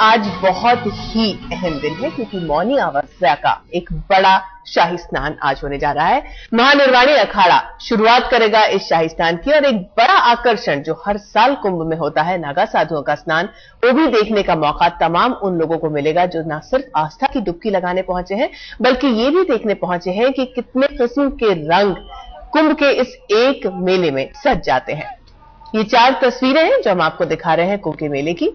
आज बहुत ही अहम दिन है क्योंकि मौनी अमावस्या का एक बड़ा शाही स्नान आज होने जा रहा है। महानिर्वाणी अखाड़ा शुरुआत करेगा इस शाही स्नान की और एक बड़ा आकर्षण जो हर साल कुंभ में होता है, नागा साधुओं का स्नान, वो भी देखने का मौका तमाम उन लोगों को मिलेगा जो न सिर्फ आस्था की डुबकी लगाने पहुंचे हैं बल्कि ये भी देखने पहुंचे हैं कि कितने किस्म के रंग कुंभ के इस एक मेले में सज जाते हैं। ये 4 तस्वीरें हैं जो हम आपको दिखा रहे हैं कुंभ के मेले की,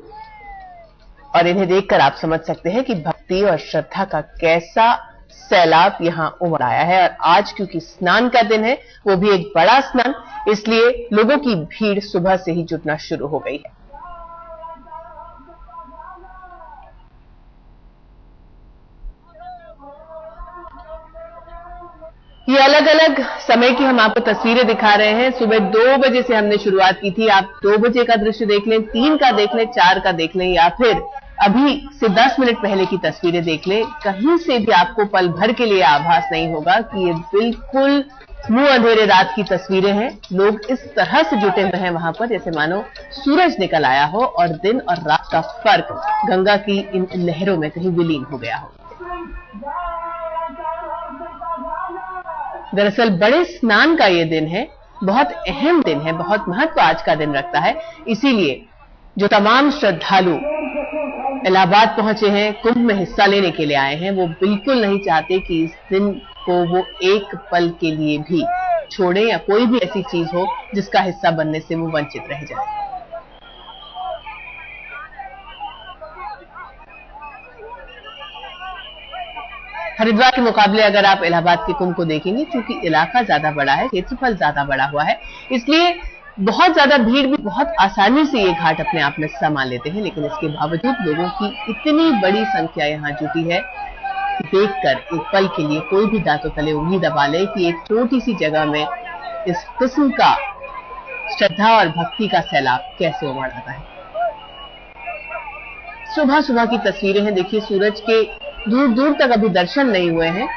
और इन्हें देखकर आप समझ सकते हैं कि भक्ति और श्रद्धा का कैसा सैलाब यहां उमड़ आया है। और आज क्योंकि स्नान का दिन है, वो भी एक बड़ा स्नान, इसलिए लोगों की भीड़ सुबह से ही जुटना शुरू हो गई है। ये अलग अलग समय की हम आपको तस्वीरें दिखा रहे हैं। सुबह 2 बजे से हमने शुरुआत की थी। आप 2 बजे का दृश्य देख लें, 3 का देख लें, 4 का देख लें, या फिर अभी से 10 मिनट पहले की तस्वीरें देख लें। कहीं से भी आपको पल भर के लिए आभास नहीं होगा कि ये बिल्कुल मुंह अंधेरे रात की तस्वीरें हैं। लोग इस तरह से जुटे हुए हैं वहां पर जैसे मानो सूरज निकल आया हो और दिन और रात का फर्क गंगा की इन लहरों में कहीं विलीन हो गया हो। दरअसल बड़े स्नान का ये दिन है, बहुत अहम दिन है, बहुत महत्व आज का दिन रखता है। इसीलिए जो तमाम श्रद्धालु इलाहाबाद पहुंचे हैं, कुंभ में हिस्सा लेने के लिए आए हैं, वो बिल्कुल नहीं चाहते कि इस दिन को वो एक पल के लिए भी छोड़े या कोई भी ऐसी चीज हो जिसका हिस्सा बनने से वो वंचित रह जाए। हरिद्वार के मुकाबले अगर आप इलाहाबाद के कुंभ को देखेंगे, क्योंकि इलाका ज्यादा बड़ा है, क्षेत्रफल ज्यादा बड़ा हुआ है, इसलिए बहुत ज्यादा भीड़ भी बहुत आसानी से ये घाट अपने आप में समा लेते हैं। लेकिन इसके बावजूद लोगों की इतनी बड़ी संख्या यहाँ जुटी है कि देखकर एक पल के लिए कोई भी दांतों तले उंगली दबा ले कि एक छोटी सी जगह में इस किस्म का श्रद्धा और भक्ति का सैलाब कैसे उमड़ आता है। सुबह सुबह की तस्वीरें हैं। देखिए, सूरज के दूर दूर तक अभी दर्शन नहीं हुए हैं,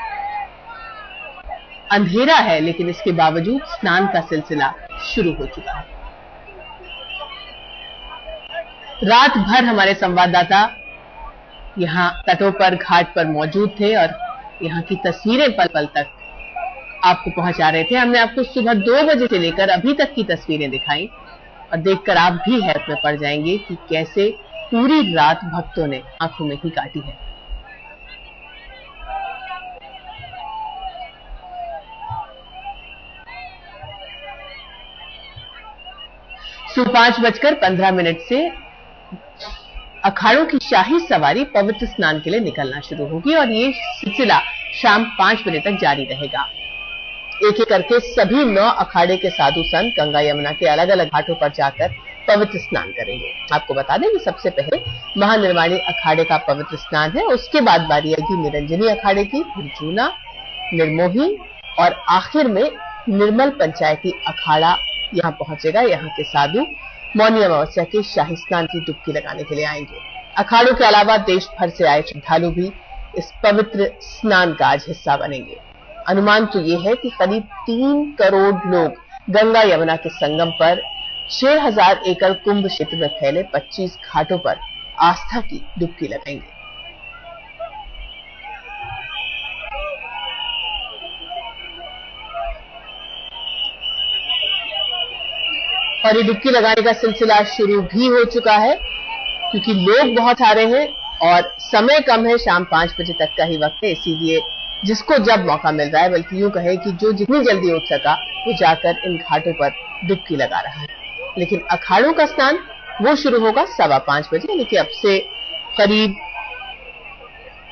अंधेरा है, लेकिन इसके बावजूद स्नान का सिलसिला शुरू हो चुका है। रात भर हमारे संवाददाता यहां तटों पर, घाट पर मौजूद थे और यहां की तस्वीरें पल पल तक आपको पहुंचा रहे थे। हमने आपको सुबह 2 बजे से लेकर अभी तक की तस्वीरें दिखाई और देखकर आप भी हैरत में पड़ जाएंगे कि कैसे पूरी रात भक्तों ने आंखों में ही काटी है। सुबह 5:15 से अखाड़ों की शाही सवारी पवित्र स्नान के लिए निकलना शुरू होगी और ये सिलसिला शाम 5 बजे तक जारी रहेगा। एक एक करके सभी 9 अखाड़े के साधु संत गंगा यमुना के अलग अलग घाटों पर जाकर पवित्र स्नान करेंगे। आपको बता दें कि सबसे पहले महानिर्वाणी अखाड़े का पवित्र स्नान है, उसके बाद बारी आएगी निरंजनी अखाड़े की, फिर जूना, निर्मोही और आखिर में निर्मल पंचायती अखाड़ा यहाँ पहुंचेगा। यहाँ के साधु मौनी अमावस्या के शाही स्नान की डुबकी लगाने के लिए आएंगे। अखाड़ों के अलावा देश भर से आए श्रद्धालु भी इस पवित्र स्नान का आज हिस्सा बनेंगे। अनुमान तो ये है कि करीब 3 करोड़ लोग गंगा यमुना के संगम पर 6000 एकड़ कुंभ क्षेत्र में फैले 25 घाटों पर आस्था की डुबकी लगाएंगे। और ये डुबकी लगाने का सिलसिला शुरू भी हो चुका है क्योंकि लोग बहुत आ रहे हैं और समय कम है, शाम 5 बजे तक का ही वक्त है। इसीलिए जिसको जब मौका मिल रहा है, बल्कि यूं कहे कि जो जितनी जल्दी उठ सका वो जाकर इन घाटों पर डुबकी लगा रहा है। लेकिन अखाड़ों का स्नान वो शुरू होगा 5:15 बजे, यानी कि अब से करीब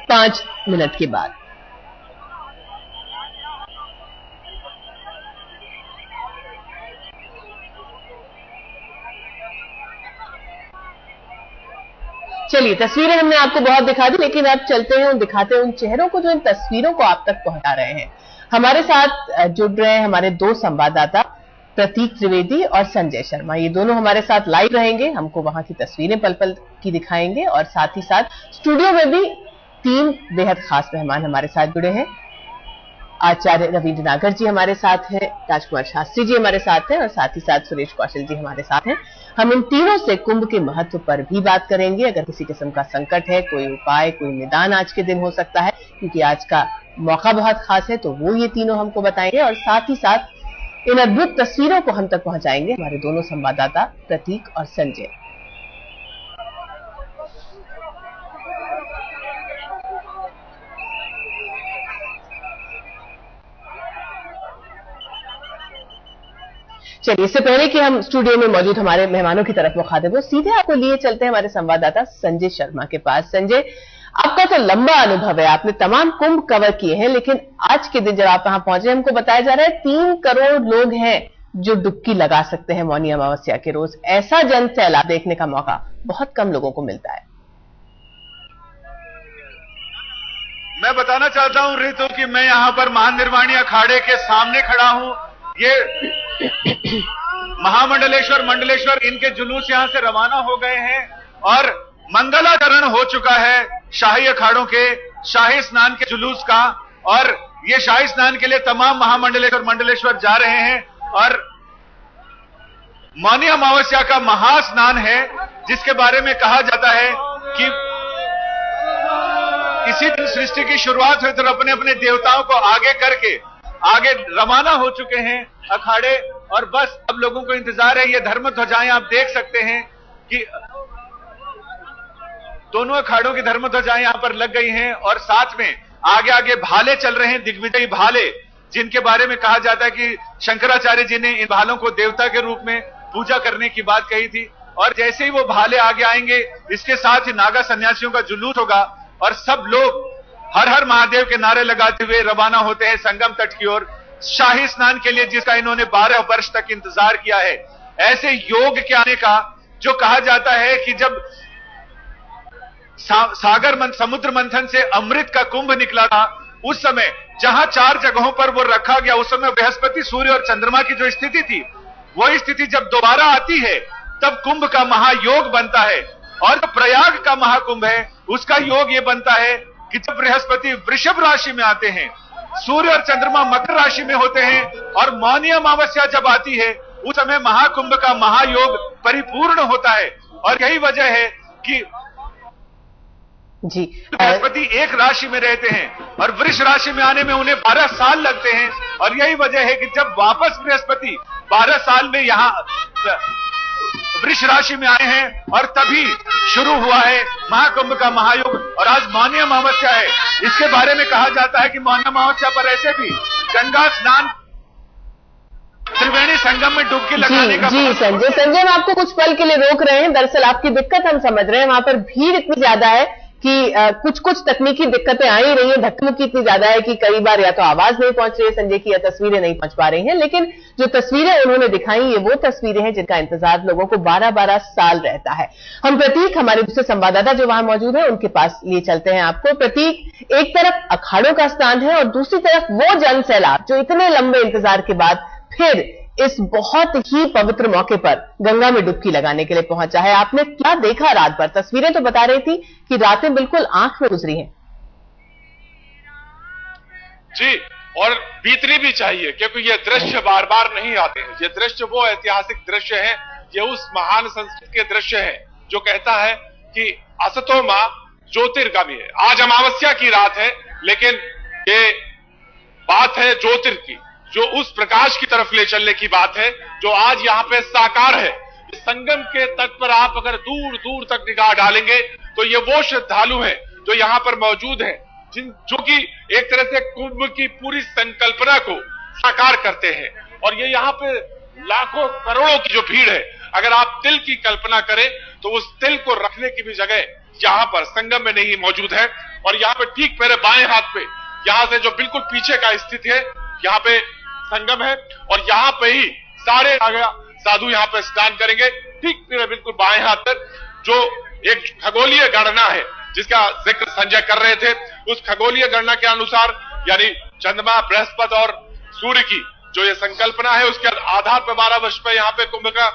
5 मिनट के बाद। चलिए, तस्वीरें हमने आपको बहुत दिखा दी, लेकिन अब चलते हैं दिखाते हैं उन चेहरों को जो इन तस्वीरों को आप तक पहुंचा रहे हैं। हमारे साथ जुड़ रहे हैं हमारे 2 संवाददाता प्रतीक त्रिवेदी और संजय शर्मा। ये दोनों हमारे साथ लाइव रहेंगे, हमको वहां की तस्वीरें पल पल की दिखाएंगे और साथ ही साथ स्टूडियो में भी 3 बेहद खास मेहमान हमारे साथ जुड़े हैं। आचार्य रविंद्र नागर जी हमारे साथ हैं, राजकुमार शास्त्री जी हमारे साथ हैं और साथ ही साथ सुरेश कौशल जी हमारे साथ हैं। हम इन तीनों से कुंभ के महत्व पर भी बात करेंगे। अगर किसी किस्म का संकट है, कोई उपाय, कोई निदान आज के दिन हो सकता है, क्योंकि आज का मौका बहुत खास है, तो वो ये तीनों हमको बताएंगे और साथ ही साथ इन अद्भुत तस्वीरों को हम तक पहुंचाएंगे हमारे दोनों संवाददाता प्रतीक और संजय। चलिए, इससे पहले कि हम स्टूडियो में मौजूद हमारे मेहमानों की तरफ मुखातिब हो, सीधे आपको लिए चलते हैं हमारे संवाददाता संजय शर्मा के पास। संजय, आपका तो लंबा अनुभव है, आपने तमाम कुंभ कवर किए हैं, लेकिन आज के दिन जब आप वहां पहुंचे, हमको बताया जा रहा है 3 करोड़ लोग हैं जो डुबकी लगा सकते हैं मौनी अमावस्या के रोज। ऐसा जन सैलाब देखने का मौका बहुत कम लोगों को मिलता है। मैं बताना चाहता हूं रितु कि मैं यहां पर महानिर्वाणी अखाड़े के सामने खड़ा हूं। ये महामंडलेश्वर, मंडलेश्वर, इनके जुलूस यहां से रवाना हो गए हैं और मंगलाचरण हो चुका है शाही अखाड़ों के शाही स्नान के जुलूस का। और ये शाही स्नान के लिए तमाम महामंडलेश्वर, मंडलेश्वर जा रहे हैं और मौनी अमावस्या का महास्नान है, जिसके बारे में कहा जाता है कि इसी दिन सृष्टि की शुरुआत हुई, तो अपने अपने देवताओं को आगे करके आगे रवाना हो चुके हैं अखाड़े। और बस अब लोगों को इंतजार है, ये धर्म ध्वजाएं आप देख सकते हैं कि दोनों अखाड़ों की धर्म ध्वजाएं यहां पर लग गई हैं और साथ में आगे आगे भाले चल रहे हैं, दिग्विजयी भाले, जिनके बारे में कहा जाता है कि शंकराचार्य जी ने इन भालों को देवता के रूप में पूजा करने की बात कही थी। और जैसे ही वो भाले आगे आएंगे, इसके साथ ही नागा सन्यासियों का जुलूस होगा और सब लोग हर हर महादेव के नारे लगाते हुए रवाना होते हैं संगम तट की ओर शाही स्नान के लिए, जिसका इन्होंने 12 वर्ष तक इंतजार किया है। ऐसे योग के आने का जो कहा जाता है कि जब समुद्र मंथन से अमृत का कुंभ निकला था, उस समय जहां 4 जगहों पर वो रखा गया, उस समय बृहस्पति, सूर्य और चंद्रमा की जो स्थिति थी, वही स्थिति जब दोबारा आती है तब कुंभ का महायोग बनता है। और जो प्रयाग का महाकुंभ है, उसका योग ये बनता है कि जब बृहस्पति वृषभ राशि में आते हैं, सूर्य और चंद्रमा मकर राशि में होते हैं और मौनी अमावस्या जब आती है, उस समय महाकुंभ का महायोग परिपूर्ण होता है। और यही वजह है कि जी, बृहस्पति एक राशि में रहते हैं और वृष राशि में आने में उन्हें 12 साल लगते हैं। और यही वजह है कि जब वापस बृहस्पति 12 साल में यहां वृष राशि में आए हैं और तभी शुरू हुआ है महाकुंभ का महायोग। और आज मौनी अमावस्या है, इसके बारे में कहा जाता है कि मौनी अमावस्या पर ऐसे भी गंगा स्नान, त्रिवेणी संगम में डुबकी लगाने का। जी संजय, हम आपको कुछ पल के लिए रोक रहे हैं। दरअसल आपकी दिक्कत हम समझ रहे हैं, वहां पर भीड़ इतनी ज्यादा है कि कुछ तकनीकी दिक्कतें आ ही रही हैं, धक्का-मुक्की इतनी ज्यादा है कि कई बार या तो आवाज नहीं पहुंच रही है संजय की, या तस्वीरें नहीं पहुंच पा रही हैं। लेकिन जो तस्वीरें उन्होंने दिखाई, ये वो तस्वीरें हैं जिनका इंतजार लोगों को 12-12 साल रहता है। हम प्रतीक, हमारे दूसरे संवाददाता जो वहां मौजूद है, उनके पास लिए चलते हैं आपको। प्रतीक, एक तरफ अखाड़ों का स्थान है और दूसरी तरफ वो जन सैलाब जो इतने लंबे इंतजार के बाद फिर इस बहुत ही पवित्र मौके पर गंगा में डुबकी लगाने के लिए पहुंचा है। आपने क्या देखा रात भर? तस्वीरें तो बता रही थी कि रातें बिल्कुल आंख में गुजरी हैं। जी, और बीतनी भी चाहिए, क्योंकि ये दृश्य बार बार नहीं आते हैं। ये दृश्य वो ऐतिहासिक दृश्य है, ये उस महान संस्कृति के दृश्य है जो कहता है कि असतो मां ज्योतिर्गमि है। आज अमावस्या की रात है, लेकिन ये बात है ज्योतिर की, जो उस प्रकाश की तरफ ले चलने की बात है जो आज यहाँ पे साकार है। संगम के तट पर आप अगर दूर दूर तक निगाह डालेंगे तो ये वो श्रद्धालु हैं जो यहाँ पर मौजूद हैं, जो कि एक तरह से कुंभ की पूरी संकल्पना को साकार करते हैं। और ये यहाँ पे लाखों करोड़ों की जो भीड़ है, अगर आप तिल की कल्पना करें तो उस तिल को रखने की भी जगह यहाँ पर संगम में नहीं मौजूद है। और यहाँ पे ठीक मेरे बाएं हाथ पे, यहाँ से जो बिल्कुल पीछे का स्थिति है, यहाँ पे संगम है और यहाँ पे ही सारे साधु यहाँ पे स्नान करेंगे। ठीक मेरे बिल्कुल बाएं हाथ पर जो एक खगोलीय गणना है जिसका जिक्र संजय कर रहे थे, उस खगोलीय गणना के अनुसार यानी चंद्रमा, बृहस्पति और सूर्य की जो ये संकल्पना है, उसके आधार पर 12 वर्ष पे यहाँ पे कुंभ का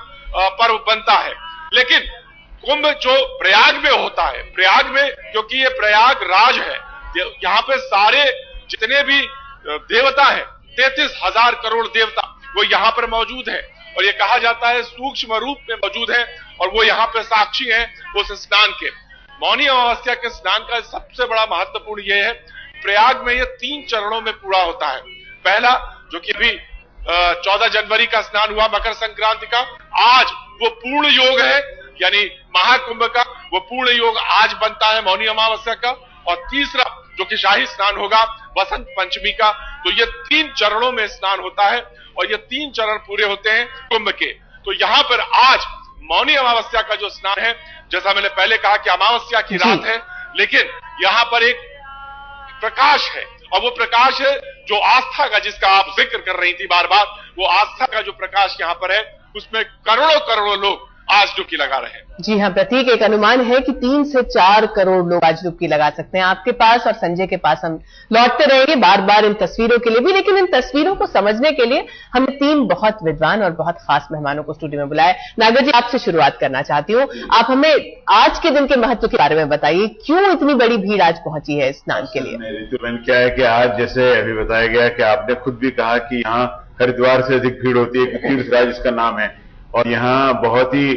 पर्व बनता है। लेकिन कुंभ जो प्रयाग में होता है, प्रयाग में, क्योंकि ये प्रयाग राज है, यहाँ पे सारे जितने भी देवता है, 33,000 करोड़ देवता वो यहाँ पर मौजूद है और ये कहा जाता है सूक्ष्म रूप में मौजूद है और वो यहाँ पे साक्षी है उस स्नान के। मौनी अमावस्या के स्नान का सबसे बड़ा महत्वपूर्ण ये है, प्रयाग में ये 3 चरणों में पूरा होता है। पहला जो कि अभी 14 जनवरी का स्नान हुआ मकर संक्रांति का, आज वो पूर्ण योग है, यानी महाकुंभ का वो पूर्ण योग आज बनता है मौनी अमावस्या का। और तीसरा जो कि शाही स्नान होगा वसंत पंचमी का। तो ये 3 चरणों में स्नान होता है और ये 3 चरण पूरे होते हैं कुंभ के। तो यहाँ पर आज मौनी अमावस्या का जो स्नान है, जैसा मैंने पहले कहा कि अमावस्या की रात है, लेकिन यहाँ पर एक प्रकाश है और वो प्रकाश है जो आस्था का, जिसका आप जिक्र कर रही थी बार बार, वो आस्था का जो प्रकाश यहाँ पर है उसमें करोड़ों करोड़ों लोग आज डुबकी लगा रहे हैं। जी हाँ प्रतीक, एक अनुमान है कि 3 से 4 करोड़ लोग आज डुबकी लगा सकते हैं। आपके पास और संजय के पास हम लौटते रहेंगे बार बार इन तस्वीरों के लिए भी, लेकिन इन तस्वीरों को समझने के लिए हमने 3 बहुत विद्वान और बहुत खास मेहमानों को स्टूडियो में बुलाया। नागर जी, आपसे शुरुआत करना चाहती हूँ, आप हमें आज के दिन के महत्व के बारे में बताइए, क्यों इतनी बड़ी भीड़ आज पहुंची है स्नान के लिए? ऋतुबेन, क्या है कि आज जैसे अभी बताया गया कि आपने खुद भी कहा कि यहाँ हरिद्वार से अधिक भीड़ होती है, तीर्थराज इसका नाम है और यहाँ बहुत ही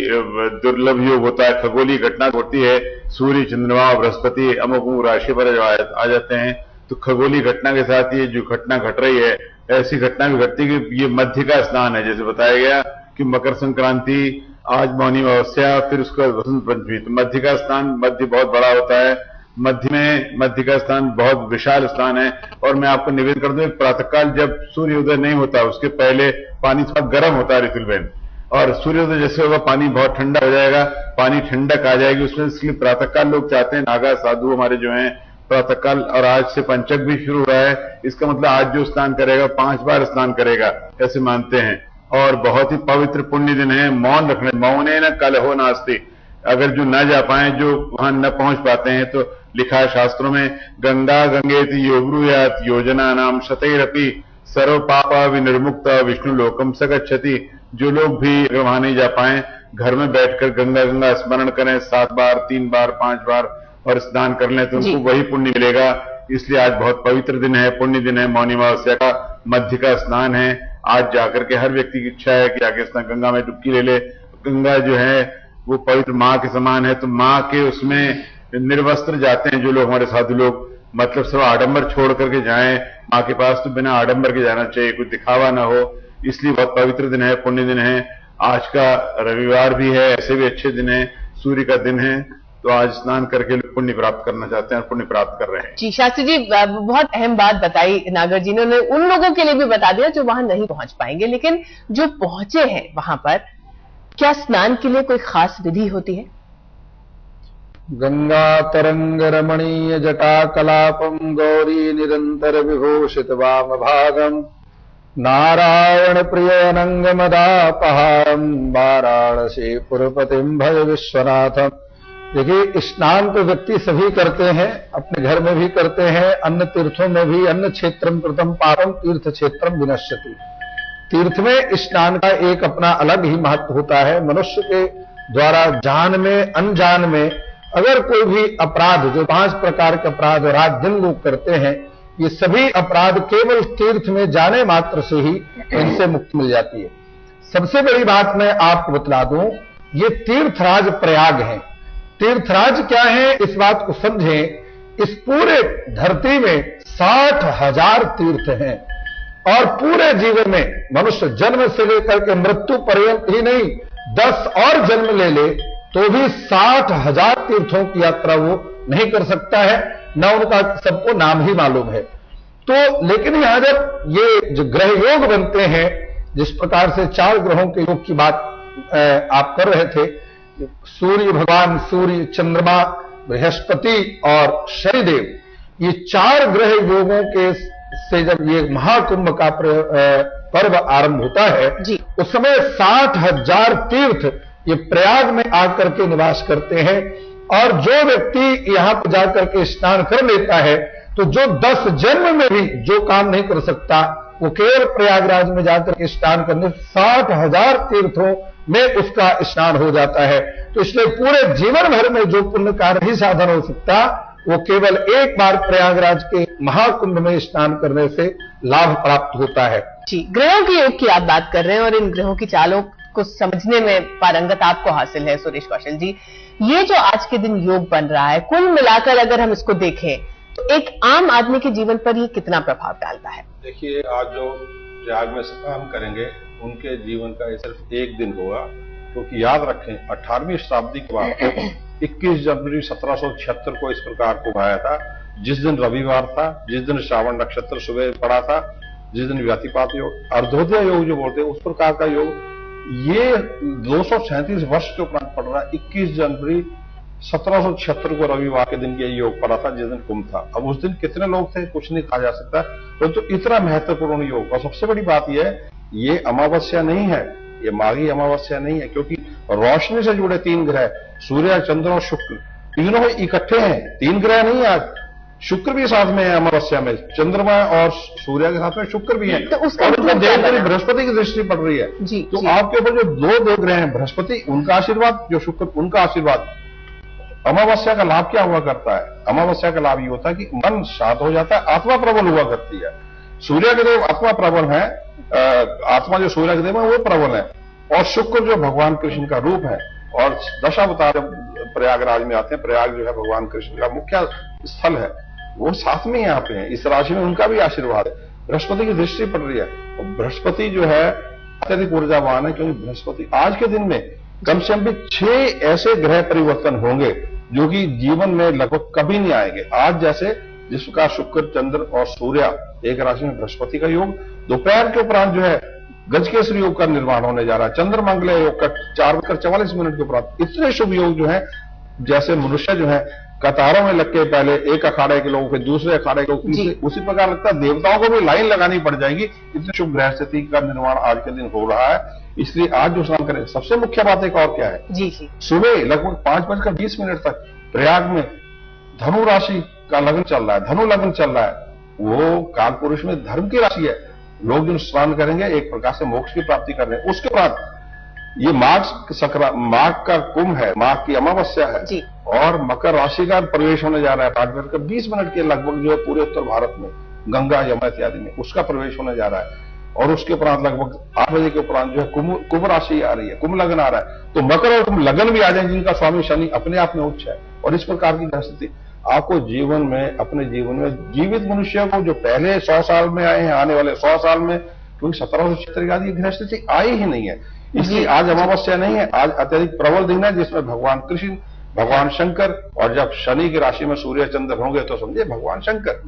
दुर्लभ योग होता है, खगोलीय घटना होती है। सूर्य, चंद्रमा और बृहस्पति अमुक अमुक राशि पर आ जाते हैं, तो खगोलीय घटना के साथ ये जो घटना घट रही है, ऐसी घटना भी घटती है कि ये मध्य का स्नान है। जैसे बताया गया कि मकर संक्रांति, आज मौनी अमावस्या, फिर उसका वसंत पंचमी, तो मध्य का स्नान, मध्य बहुत बड़ा होता है। मध्य का स्थान बहुत विशाल स्थान है। और मैं आपको निवेदन कर दूं, प्रातःकाल जब सूर्योदय नहीं होता उसके पहले पानी थोड़ा गर्म होता है ऋतुबेन, और सूर्योदय जैसे होगा पानी बहुत ठंडा हो जाएगा, पानी ठंडक आ जाएगी उसमें। इसलिए प्रातःकाल लोग चाहते हैं, नागा साधु हमारे जो हैं प्रातःकाल, और आज से पंचक भी शुरू हो रहा है, इसका मतलब आज जो स्नान करेगा 5 बार स्नान करेगा, ऐसे मानते हैं। और बहुत ही पवित्र पुण्य दिन है। मौन रखने, मौने न कलहो नास्ति, अगर जो न जा पाए, जो वहां न पहुंच पाते हैं, तो लिखा है शास्त्रों में, गंगा गंगेति यो ब्रूयात योजना नाम शतैरपि सर्व पापा विनिर्मुक्त विष्णु लोकम स गच्छति। जो लोग भी अगर वहां नहीं जा पाए, घर में बैठकर गंगा गंगा स्मरण करें 7 बार, 3 बार, 5 बार और स्नान कर लें तो उनको वही पुण्य मिलेगा। इसलिए आज बहुत पवित्र दिन है, पुण्य दिन है, मौनी अमावस्या का, मध्य का स्नान है। आज जाकर के हर व्यक्ति की इच्छा है कि आगे स्नान गंगा में डुबकी ले ले। गंगा जो है वो पवित्र माँ के समान है, तो माँ के उसमें निर्वस्त्र जाते हैं जो लोग, हमारे साधु लोग, मतलब सब आडंबर छोड़ करके जाएं माँ के पास, तो बिना आडंबर के जाना चाहिए, कुछ दिखावा ना हो। इसलिए बहुत पवित्र दिन है, पुण्य दिन है। आज का रविवार भी है, ऐसे भी अच्छे दिन है, सूर्य का दिन है, तो आज स्नान करके लोग पुण्य प्राप्त करना चाहते हैं और पुण्य प्राप्त कर रहे हैं। जी शास्त्री जी, बहुत अहम बात बताई नागर जी ने, उन लोगों के लिए भी बता दिया जो वहां नहीं पहुंच पाएंगे, लेकिन जो पहुंचे हैं वहां पर, क्या स्नान के लिए कोई खास विधि होती है? गंगा तरंग रमणीय जटा कलापम गौरी निरंतर विभूषित वाम भागम नारायण प्रिय अनंग मदापहारम वाराणसी पुरपतिम भज विश्वनाथम। देखिए, स्नान तो व्यक्ति सभी करते हैं, अपने घर में भी करते हैं, अन्य तीर्थों में भी। अन्य क्षेत्रम कृतम पापम तीर्थ क्षेत्रम विनश्यति। तीर्थ में स्नान का एक अपना अलग ही महत्व होता है। मनुष्य के द्वारा जान में अनजान में अगर कोई भी अपराध, जो 5 प्रकार के अपराध रात दिन लोग करते हैं, ये सभी अपराध केवल तीर्थ में जाने मात्र से ही इनसे मुक्ति मिल जाती है। सबसे बड़ी बात मैं आपको बतला दूं, ये तीर्थराज प्रयाग है। तीर्थराज क्या है, इस बात को समझें। इस पूरे धरती में 60,000 तीर्थ हैं और पूरे जीवन में मनुष्य जन्म से लेकर के मृत्यु पर्यंत ही नहीं, 10 और जन्म ले ले तो भी 60,000 तीर्थों की यात्रा वो नहीं कर सकता है, न उनका सबको नाम ही मालूम है। तो लेकिन यहां जब ये जो ग्रह योग बनते हैं, जिस प्रकार से 4 ग्रहों के योग की बात आप कर रहे थे, सूर्य भगवान, सूर्य, चंद्रमा, बृहस्पति और शनिदेव, ये 4 ग्रह योगों के से जब ये महाकुंभ का पर्व आरंभ होता है, उस समय 60,000 तीर्थ ये प्रयाग में आकर के निवास करते हैं। और जो व्यक्ति यहां पर जाकर के स्नान कर लेता है, तो जो 10 जन्म में भी जो काम नहीं कर सकता, वो केवल प्रयागराज में जाकर के स्नान करने 60,000 तीर्थों में उसका स्नान हो जाता है। तो इसलिए पूरे जीवन भर में जो पुण्य कार्य नहीं साधन हो सकता, वो केवल एक बार प्रयागराज के महाकुंभ में स्नान करने से लाभ प्राप्त होता है। जी, ग्रहों के योग की आप बात कर रहे हैं और इन ग्रहों की चालों को समझने में पारंगत आपको हासिल है सुरेश कौशल जी। ये जो आज के दिन योग बन रहा है, कुल मिलाकर अगर हम इसको देखें तो एक आम आदमी के जीवन पर ये कितना प्रभाव डालता है? देखिए, आज जो प्रयाग में स्नान करेंगे उनके जीवन का ये सिर्फ एक दिन होगा, क्योंकि याद रखें 18वीं शताब्दी के बाद 21 जनवरी 1776 को इस प्रकार को भाया था, जिस दिन रविवार था, जिस दिन श्रावण नक्षत्र सुबह पड़ा था, जिस दिन व्यातिपात योग, अर्धोदय योग जो बोलते हैं उस प्रकार का योग, ये 237 वर्ष के उपरांत पड़ रहा है। 21 जनवरी 1776 को रविवार के दिन ये योग पड़ा था, जिस दिन कुंभ था। अब उस दिन कितने लोग थे कुछ नहीं कहा जा सकता, परंतु तो इतना महत्वपूर्ण योग। और सबसे बड़ी बात यह है, ये अमावस्या नहीं है, ये माघी अमावस्या नहीं है, क्योंकि रोशनी से जुड़े 3 ग्रह सूर्य, चंद्र और शुक्र तीनों इकट्ठे हैं। 3 ग्रह नहीं, आज शुक्र भी साथ में है अमावस्या में, चंद्रमा और सूर्य के साथ में शुक्र भी है, तो उसका और देवता बृहस्पति की दृष्टि पड़ रही है। तो आपके ऊपर जो 2 ग्रह हैं, बृहस्पति उनका आशीर्वाद, जो शुक्र उनका आशीर्वाद। अमावस्या का लाभ क्या हुआ करता है? अमावस्या का लाभ ये होता है कि मन शांत हो जाता है, आत्मा प्रबल हुआ करती है। सूर्य के देव आत्मा प्रबल है, आत्मा जो सूर्य के देव है वो प्रबल है, और शुक्र जो भगवान कृष्ण का रूप है, और दशावतार जब प्रयागराज में आते हैं, प्रयाग जो है भगवान कृष्ण का मुख्य स्थल है, वो साथ में यहाँ पे है। इस राशि में उनका भी आशीर्वाद है, बृहस्पति की दृष्टि पड़ रही है, और बृहस्पति जो है अत्यधिक ऊर्जावान है, क्योंकि बृहस्पति आज के दिन में कम से कम भी 6 ऐसे ग्रह परिवर्तन होंगे जो कि जीवन में लगभग कभी नहीं आएंगे। आज जैसे जिस प्रकार शुक्र, चंद्र और सूर्य एक राशि में, बृहस्पति का योग, दोपहर के उपरांत जो है गजकेसरी योग का निर्माण होने जा रहा है, चंद्र मंगल योग का 4:44 के उपरांत। इतने शुभ योग जो है, जैसे मनुष्य जो है कतारों में लग के पहले एक अखाड़े के लोगों, फिर दूसरे अखाड़े के लोग, उसी प्रकार लगता है देवताओं को भी लाइन लगानी पड़ जाएगी। इतने शुभ ग्रह स्थिति का निर्माण आज के दिन हो रहा है, इसलिए आज जो स्नान करें। सबसे मुख्य बात एक और क्या है, जी सुबह लगभग 5:20 तक प्रयाग में धनु राशि का लगन चल रहा है, धनु लगन चल रहा है, वो काल पुरुष में धर्म की राशि है। लोग जो स्नान करेंगे एक प्रकार से मोक्ष की प्राप्ति कर रहे हैं। उसके बाद ये माघ का कुंभ है, माघ की अमावस्या है, और मकर राशि का प्रवेश होने जा रहा है 5:20 के लगभग, जो है पूरे उत्तर भारत में गंगा यमुना इत्यादि में उसका प्रवेश होने जा रहा है। और उसके उपरांत लगभग 8 बजे के उपरांत जो है कुंभ राशि आ रही है, कुंभ लगन आ रहा है। तो मकर और कुंभ लगन भी आ जाए, जिनका स्वामी शनि अपने आप में उच्च है। और इस प्रकार की स्थिति आपको जीवन में, अपने जीवन में जीवित मनुष्य को जो पहले 100 साल में आए हैं, आने वाले 100 साल में, क्योंकि 1776 के बाद ये ग्रह स्थिति आई ही नहीं है। इसलिए आज अमावस्या नहीं है, आज अत्यधिक प्रबल दिन है, जिसमें भगवान कृष्ण, भगवान शंकर, और जब शनि की राशि में सूर्य चंद्र होंगे तो समझिए भगवान शंकर।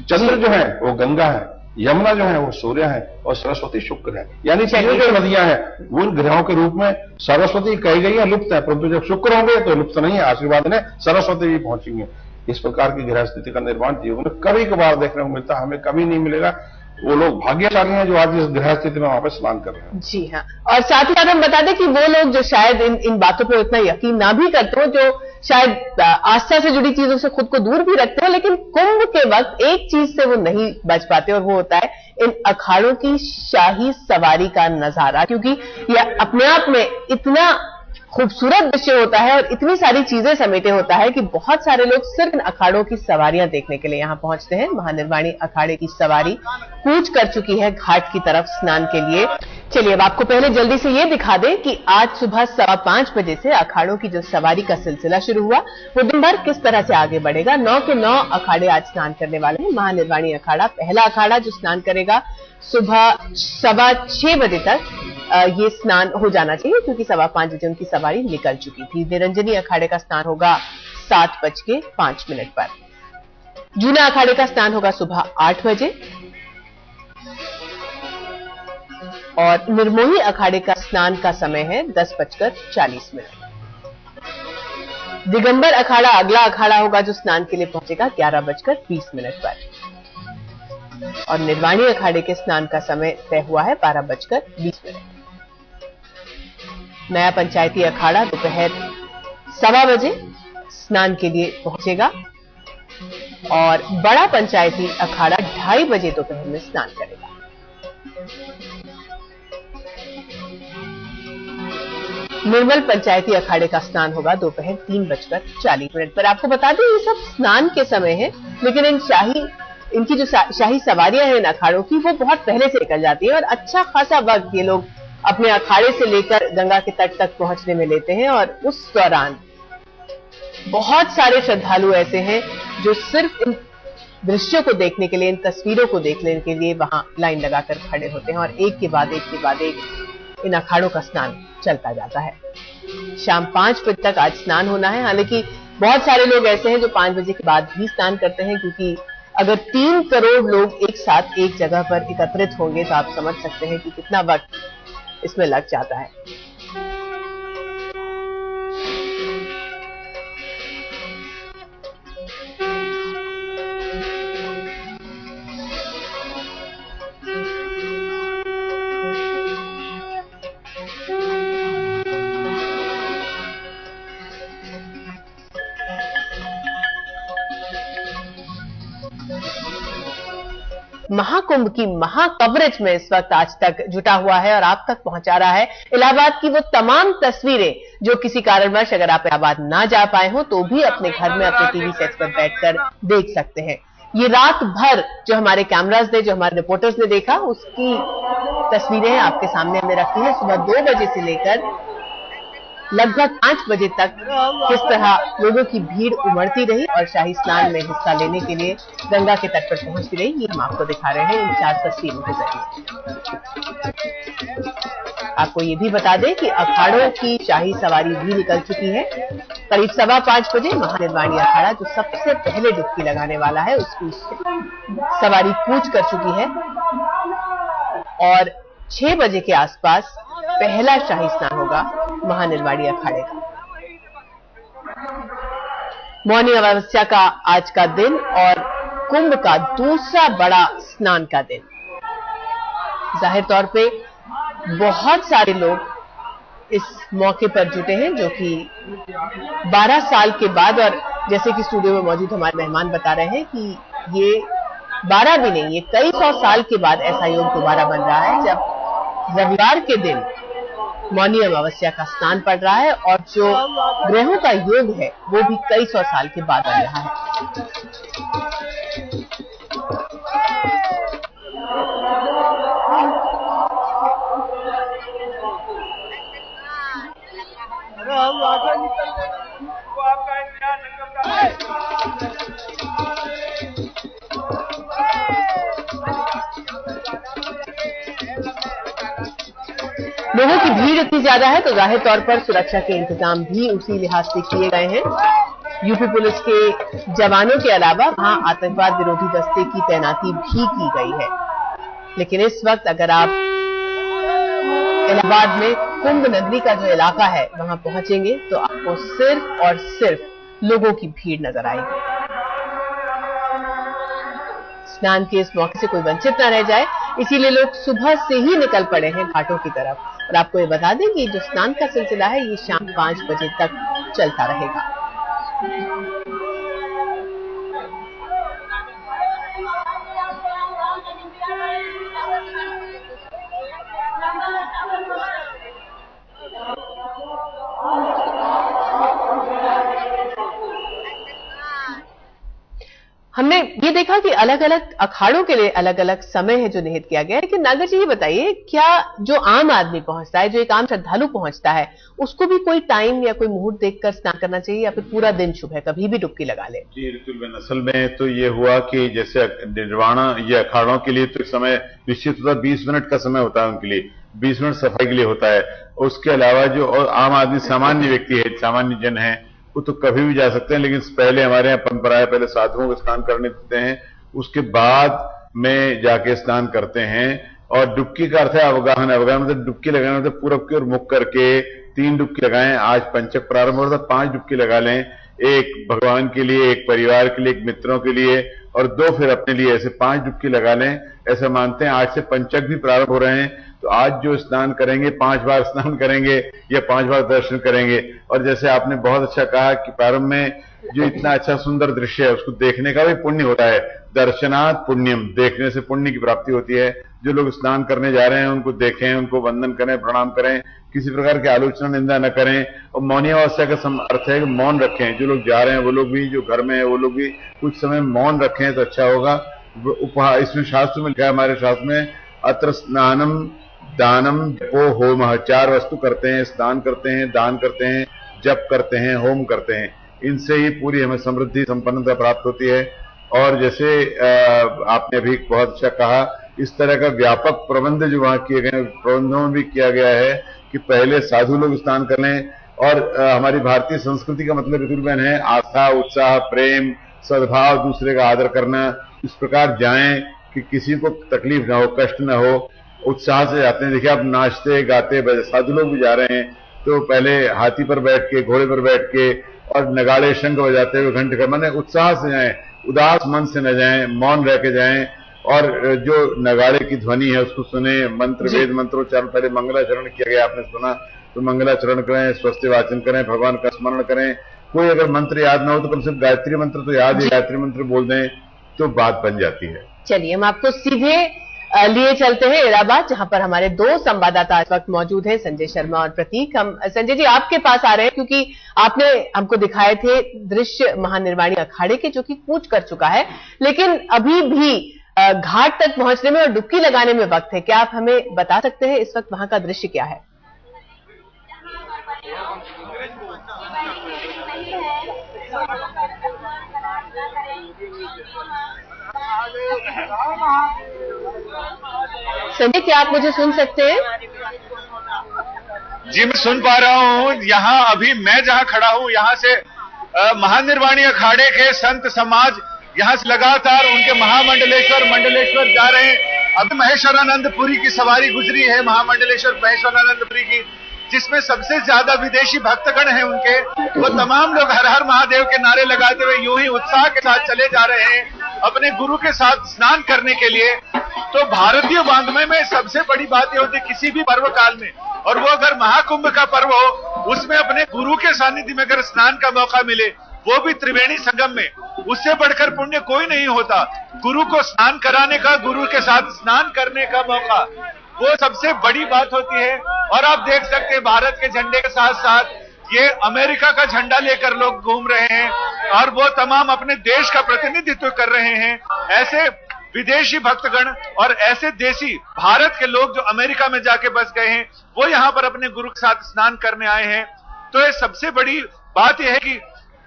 चंद्र जो है वो गंगा है, यमुना जो है वो सूर्य है, और सरस्वती शुक्र है। यानी तीनों जो नदियां हैं वो इन ग्रहों के रूप में, सरस्वती कही गई है लुप्त है, परंतु जब शुक्र होंगे तो लुप्त नहीं है, आशीर्वाद ने सरस्वती भी पहुंचेंगे। इस प्रकार की ग्रह स्थिति का निर्माण जीवन में कभी कभार देखने को मिलता है, हमें कभी नहीं मिलेगा। वो लोग भाग्यशाली हैं जो आज इस ग्रह स्थिति में वहां पर स्नान कर रहे हैं। जी हाँ, और साथ ही साथ हम बता दें कि वो लोग जो शायद इन बातों पर उतना यकीन ना भी करते हो, जो शायद आस्था से जुड़ी चीजों से खुद को दूर भी रखते हो, लेकिन कुंभ के वक्त एक चीज से वो नहीं बच पाते, और वो होता है इन अखाड़ों की शाही सवारी का नजारा। क्योंकि यह अपने आप में इतना खूबसूरत दृश्य होता है और इतनी सारी चीजें समेटे होता है कि बहुत सारे लोग सिर्फ इन अखाड़ों की सवारियां देखने के लिए यहां पहुंचते हैं। महानिर्वाणी अखाड़े की सवारी कूच कर चुकी है घाट की तरफ स्नान के लिए। चलिए अब आपको पहले जल्दी से ये दिखा दें कि आज सुबह 5:15 बजे से अखाड़ों की जो सवारी का सिलसिला शुरू हुआ वो दिन भर किस तरह से आगे बढ़ेगा। 9 के 9 अखाड़े आज स्नान करने वाले हैं। महानिर्वाणी अखाड़ा पहला अखाड़ा जो स्नान करेगा सुबह 6:15 बजे तक ये स्नान हो जाना चाहिए, क्योंकि 5:15 बजे उनकी सवारी निकल चुकी थी। निरंजनी अखाड़े का स्नान होगा 7:05 पर। जूना अखाड़े का स्नान होगा सुबह 8 बजे, और निर्मोही अखाड़े का स्नान का समय है 10:40। दिगंबर अखाड़ा अगला अखाड़ा होगा जो स्नान के लिए पहुंचेगा 11:20 पर, और निर्वाणी अखाड़े के स्नान का समय तय हुआ है 12:20। नया पंचायती अखाड़ा दोपहर 1:15 बजे स्नान के लिए पहुंचेगा, और बड़ा पंचायती अखाड़ा 2:30 बजे दोपहर में स्नान करेगा। निर्मल पंचायती अखाड़े का स्नान होगा दोपहर 3:40 पर। आपको बता दें ये सब स्नान के समय है, लेकिन इन शाही इनकी जो शाही सवारियां हैं इन अखाड़ों की, वो बहुत पहले से निकल जाती है और अच्छा खासा वक्त ये लोग अपने अखाड़े से लेकर गंगा के तट तक पहुंचने में लेते हैं। और उस दौरान बहुत सारे श्रद्धालु ऐसे हैं जो सिर्फ इन दृश्यों को देखने के लिए, इन तस्वीरों को देखने के लिए वहां लाइन लगाकर खड़े होते हैं और एक के बाद एक इन अखाड़ों का स्नान चलता जाता है। शाम 5 बजे तक आज स्नान होना है। हालांकि बहुत सारे लोग ऐसे हैं जो 5 बजे के बाद भी स्नान करते हैं, क्योंकि अगर 3 करोड़ लोग एक साथ एक जगह पर एकत्रित होंगे तो आप समझ सकते हैं कि कितना वक्त इसमें लग जाता है। महाकुंभ की महा कवरेज में इस वक्त आज तक जुटा हुआ है और आप तक पहुंचा रहा है इलाहाबाद की वो तमाम तस्वीरें जो किसी कारणवश अगर आप इलाहाबाद ना जा पाए हो तो भी अपने घर में अपने टीवी सेट पर बैठकर देख सकते हैं। ये रात भर जो हमारे कैमरास ने, जो हमारे रिपोर्टर्स ने देखा, उसकी तस्वीरें आपके सामने हमने रखी है। सुबह 2 बजे से लेकर लगभग 5 बजे तक किस तरह लोगों की भीड़ उमड़ती रही और शाही स्नान में हिस्सा लेने के लिए गंगा के तट पर पहुंचती रही, ये हम आपको दिखा रहे हैं इन 4 तस्वीरों के जरिए। आपको ये भी बता दें कि अखाड़ों की शाही सवारी भी निकल चुकी है। करीब 5:15 बजे महानिर्वाणी अखाड़ा जो सबसे पहले डुबकी लगाने वाला है उसकी सवारी कूच कर चुकी है और 6 बजे के आसपास पहला शाही स्नान होगा महानिर्वाणी अखाड़े का। मौनी अमावस्या का आज का दिन और कुंभ का दूसरा बड़ा स्नान का दिन। जाहिर तौर पे बहुत सारे लोग इस मौके पर जुटे हैं जो कि 12 साल के बाद, और जैसे कि स्टूडियो में मौजूद हमारे मेहमान बता रहे हैं कि ये 12 भी नहीं, ये कई 100 साल के बाद ऐसा योग दोबारा बन रहा है जब रविवार के दिन मौनी अमावस्या का स्नान पड़ रहा है और जो ग्रहों का योग है वो भी कई 100 साल के बाद बन रहा है। लोगों की भीड़ इतनी ज्यादा है तो जाहिर तौर पर सुरक्षा के इंतजाम भी उसी लिहाज से किए गए हैं। यूपी पुलिस के जवानों के अलावा वहां आतंकवाद विरोधी दस्ते की तैनाती भी की गई है। लेकिन इस वक्त अगर आप इलाहाबाद में कुंभ नगरी का जो इलाका है वहां पहुंचेंगे तो आपको सिर्फ और सिर्फ लोगों की भीड़ नजर आएगी। स्नान के इस मौके से कोई वंचित न रह जाए, इसीलिए लोग सुबह से ही निकल पड़े हैं घाटों की तरफ। और आपको ये बता दें कि जो स्नान का सिलसिला है ये शाम 5 बजे तक चलता रहेगा। हमने ये देखा कि अलग अलग अखाड़ों के लिए अलग अलग समय है जो निहित किया गया है। लेकिन नागर जी ये बताइए, क्या जो आम आदमी पहुंचता है, जो एक आम श्रद्धालु पहुंचता है, उसको भी कोई टाइम या कोई मुहूर्त देखकर स्नान करना चाहिए या फिर पूरा दिन शुभ है, कभी भी डुबकी लगा ले? जी ऋतुल, असल में तो ये हुआ कि जैसे निर्वाणा ये अखाड़ों के लिए तो समय निश्चित होता है, 20 मिनट का समय होता है उनके लिए, 20 मिनट सफाई के लिए होता है। उसके अलावा जो आम आदमी सामान्य व्यक्ति है, सामान्य जन है, वो तो कभी भी जा सकते हैं। लेकिन पहले हमारे यहाँ परंपरा है, पहले साधुओं को स्नान करने देते हैं, उसके बाद में जाके स्नान करते हैं। और डुबकी का अर्थ है अवगाहन। अवगाहन मतलब डुबकी लगाना, मतलब पूरब की ओर मुख करके 3 डुबकी लगाएं। आज पंचक प्रारंभ हो रहा था, 5 डुबकी लगा लें, एक भगवान के लिए, एक परिवार के लिए, एक मित्रों के लिए और 2 फिर अपने लिए, ऐसे 5 डुबकी लगा लें। ऐसा मानते हैं आज से पंचक भी प्रारंभ हो रहे हैं, तो आज जो स्नान करेंगे 5 बार स्नान करेंगे या 5 बार दर्शन करेंगे। और जैसे आपने बहुत अच्छा कहा कि प्रारंभ में जो इतना अच्छा सुंदर दृश्य है उसको देखने का भी पुण्य होता है। दर्शनात् पुण्यम, देखने से पुण्य की प्राप्ति होती है। जो लोग स्नान करने जा रहे हैं उनको देखें, उनको वंदन करें, प्रणाम करें, किसी प्रकार की आलोचना निंदा न करें। और मौनी अमावस्या का अर्थ है कि मौन रखें। जो लोग जा रहे हैं वो लोग भी, जो घर में है वो लोग भी कुछ समय मौन रखें तो अच्छा होगा। उपहार, इसमें शास्त्र में लिखा है, हमारे शास्त्र में, अत्र स्नानम दानम जपो होमः, 4 वस्तु करते हैं, स्नान करते हैं, दान करते हैं, जप करते हैं, होम करते हैं। इनसे ही पूरी हमें समृद्धि संपन्नता प्राप्त होती है। और जैसे आपने अभी बहुत अच्छा कहा, इस तरह का व्यापक प्रबंध जो वहां किए गए, प्रबंधों में भी किया गया है कि पहले साधु लोग स्नान कर लें। और हमारी भारतीय संस्कृति का मतलब बहन है आस्था, उत्साह, प्रेम, सद्भाव, दूसरे का आदर करना। इस प्रकार जाएं कि किसी को तकलीफ ना हो, कष्ट ना हो, उत्साह से जाते हैं। देखिए आप नाचते गाते साधु लोग भी जा रहे हैं तो पहले हाथी पर बैठ के, घोड़े पर बैठ के, और नगाड़े शंख बजाते हुए, घंटे कर, माने उत्साह से जाएं, उदास मन से न जाएं, मौन रह के जाएं। और जो नगाड़े की ध्वनि है उसको सुने, मंत्र, वेद मंत्रोच्चारण, पहले मंगलाचरण किया गया, आपने सुना तो मंगलाचरण करें, स्वस्ति वाचन करें, भगवान का स्मरण करें। कोई अगर मंत्र याद ना हो तो कम से कम गायत्री मंत्र तो याद है, गायत्री मंत्र बोल दें तो बात बन जाती है। चलिए हम आपको सीधे लिए चलते हैं इलाहाबाद, जहां पर हमारे 2 संवाददाता इस वक्त मौजूद हैं, संजय शर्मा और प्रतीक। हम संजय जी आपके पास आ रहे हैं क्योंकि आपने हमको दिखाए थे दृश्य महानिर्वाणी अखाड़े के, जो कि कूच कर चुका है, लेकिन अभी भी घाट तक पहुंचने में और डुबकी लगाने में वक्त है। क्या आप हमें बता सकते हैं इस वक्त वहां का दृश्य क्या है? संजय, क्या आप मुझे सुन सकते हैं? जी मैं सुन पा रहा हूं। यहाँ अभी मैं जहां खड़ा हूं, यहां से महानिर्वाणी अखाड़े के संत समाज यहां से लगातार उनके मंडलेश्वर जा रहे हैं। अभी महेश्वरानंदपुरी की सवारी गुजरी है, महामंडलेश्वर महेश्वरानंदपुरी की, जिसमें सबसे ज्यादा विदेशी भक्तगण हैं उनके। वो तमाम लोग हर हर महादेव के नारे लगाते हुए यूं ही उत्साह के साथ चले जा रहे हैं अपने गुरु के साथ स्नान करने के लिए। तो भारतीय वाङ्मय में सबसे बड़ी बात यह होती है किसी भी पर्व काल में, और वो अगर महाकुंभ का पर्व हो, उसमें अपने गुरु के सानिध्य में अगर स्नान का मौका मिले, वो भी त्रिवेणी संगम में, उससे बढ़कर पुण्य कोई नहीं होता। गुरु को स्नान कराने का, गुरु के साथ स्नान करने का मौका, वो सबसे बड़ी बात होती है। और आप देख सकते हैं भारत के झंडे के साथ साथ ये अमेरिका का झंडा लेकर लोग घूम रहे हैं और वो तमाम अपने देश का प्रतिनिधित्व कर रहे हैं। ऐसे विदेशी भक्तगण और ऐसे देशी भारत के लोग जो अमेरिका में जाके बस गए हैं, वो यहाँ पर अपने गुरु के साथ स्नान करने आए हैं। तो ये सबसे बड़ी बात यह है कि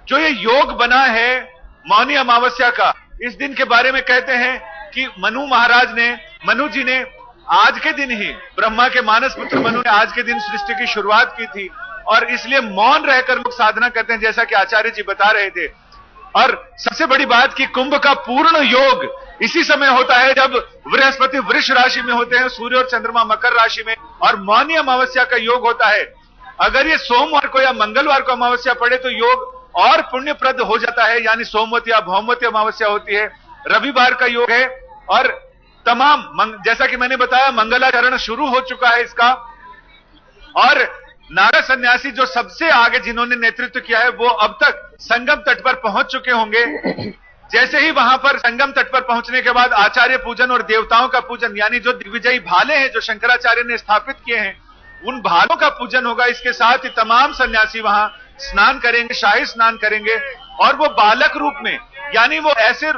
जो ये योग बना है मौनी अमावस्या का, इस दिन के बारे में कहते हैं कि मनु जी ने आज के दिन ही, ब्रह्मा के मानस पुत्र मनु ने आज के दिन सृष्टि की शुरुआत की थी, और इसलिए मौन रहकर लोग साधना करते हैं, जैसा कि आचार्य जी बता रहे थे। और सबसे बड़ी बात कि कुंभ का पूर्ण योग इसी समय होता है जब बृहस्पति वृष राशि में होते हैं, सूर्य और चंद्रमा मकर राशि में, और मौनी अमावस्या का योग होता है। अगर ये सोमवार को या मंगलवार को अमावस्या पड़े तो योग और पुण्यप्रद हो जाता है, यानी सोमवती या भौमवती अमावस्या होती है। रविवार का योग है, और तमाम जैसा कि मैंने बताया मंगलाचरण शुरू हो चुका है इसका। और नागा सन्यासी जो सबसे आगे जिन्होंने नेतृत्व किया है, वो अब तक संगम तट पर पहुंच चुके होंगे। जैसे ही वहां पर संगम तट पर पहुंचने के बाद आचार्य पूजन और देवताओं का पूजन, यानी जो दिग्विजयी भाले हैं जो शंकराचार्य ने स्थापित किए हैं, उन भालों का पूजन होगा। इसके साथ ही तमाम सन्यासी वहां स्नान करेंगे, शाही स्नान करेंगे, और वो बालक रूप में, यानी वो ऐसे